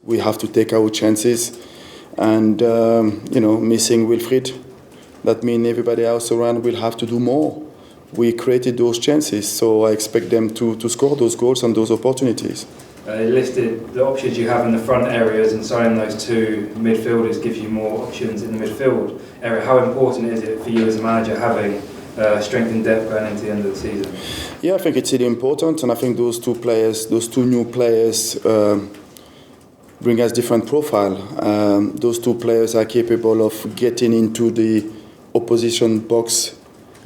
we have to take our chances. And, missing Wilfried, that means everybody else around will have to do more. We created those chances, so I expect them to score those goals and those opportunities. You listed the options you have in the front areas, and signing those two midfielders gives you more options in the midfield area. How important is it for you as a manager having strength and depth going into the end of the season? Yeah, I think it's really important, and I think those two new players, bring us different profile. Those two players are capable of getting into the opposition box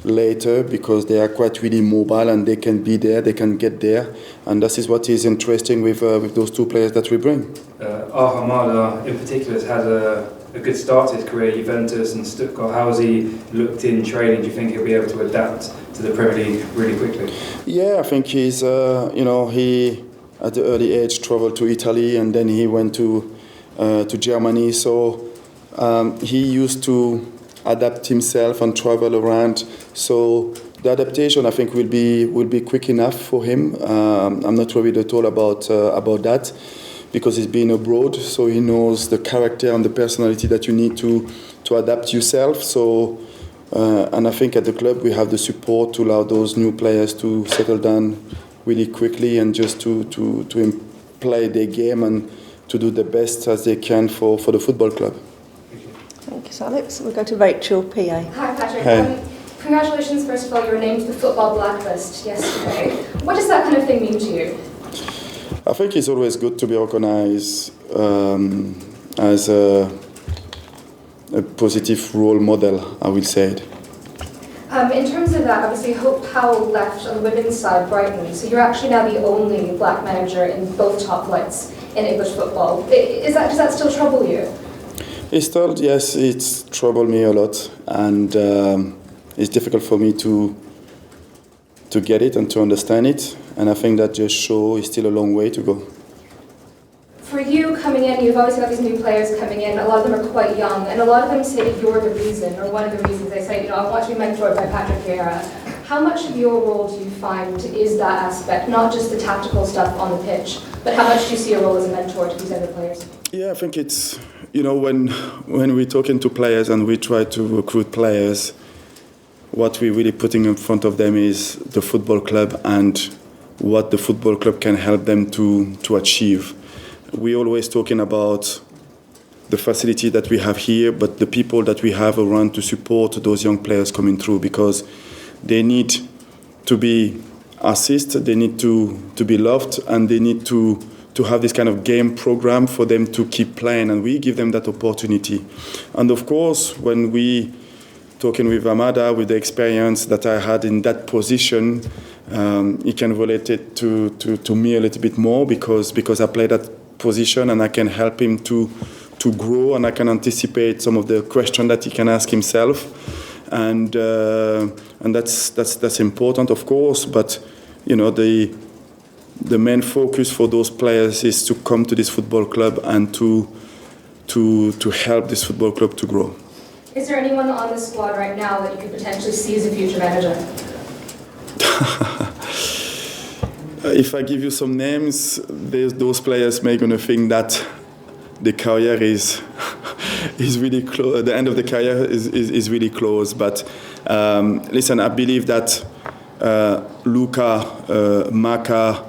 later because they are quite really mobile and they can be there, they can get there, and this is what is interesting with those two players that we bring. Hamada in particular has had a good start to his career, Juventus and Stuttgart. How has he looked in training? Do you think he'll be able to adapt to the Premier League really quickly? Yeah, I think he's, he at the early age travelled to Italy and then he went to Germany, so he used to adapt himself and travel around. So the adaptation, I think, will be quick enough for him. I'm not worried at all about that because he's been abroad, so he knows the character and the personality that you need to adapt yourself. So and I think at the club we have the support to allow those new players to settle down really quickly and just to play their game and to do the best as they can for the football club. Thank you, Alex. We'll go to Rachel, PA. Hi, Patrick. Hey. Congratulations, first of all, you were named to the football blacklist yesterday. What does that kind of thing mean to you? I think it's always good to be recognized as a positive role model, I will say it. In terms of that, obviously Hope Powell left on the women's side, Brighton, so you're actually now the only black manager in both top flights in English football. Does that still trouble you? Yes, it's troubled me a lot, and it's difficult for me to get it and to understand it, and I think that just shows it's still a long way to go. For you coming in, you've obviously got these new players coming in, a lot of them are quite young, and a lot of them say that you're the reason, or one of the reasons they say, I want to be mentored by Patrick Vieira. How much of your role do you find is that aspect, not just the tactical stuff on the pitch, but how much do you see your role as a mentor to these other players? Yeah, I think it's, when we're talking to players and we try to recruit players, what we're really putting in front of them is the football club and what the football club can help them to achieve. We're always talking about the facility that we have here, but the people that we have around to support those young players coming through, because they need to be assisted, they need to be loved, and they need to have this kind of game program for them to keep playing, and we give them that opportunity. And of course, when we talking with Amada, with the experience that I had in that position, he can relate it to me a little bit more because I play that position and I can help him to grow, and I can anticipate some of the questions that he can ask himself, and that's important, of course. But the main focus for those players is to come to this football club and to help this football club to grow. Is there anyone on the squad right now that you could potentially see as a future manager? If I give you some names, those players may gonna think that the career is really close. The end of the career is really close. But listen, I believe that Luka, Maka,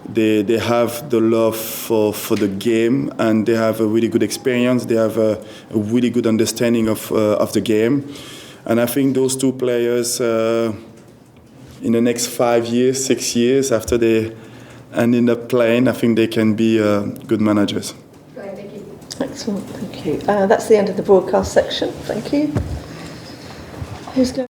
they have the love for the game, and they have a really good experience. They have a really good understanding of the game, and I think those two players, in the next 5 years, 6 years, after they end up playing, I think they can be good managers. Right, thank you. Excellent, thank you. That's the end of the broadcast section. Thank you. Who's going?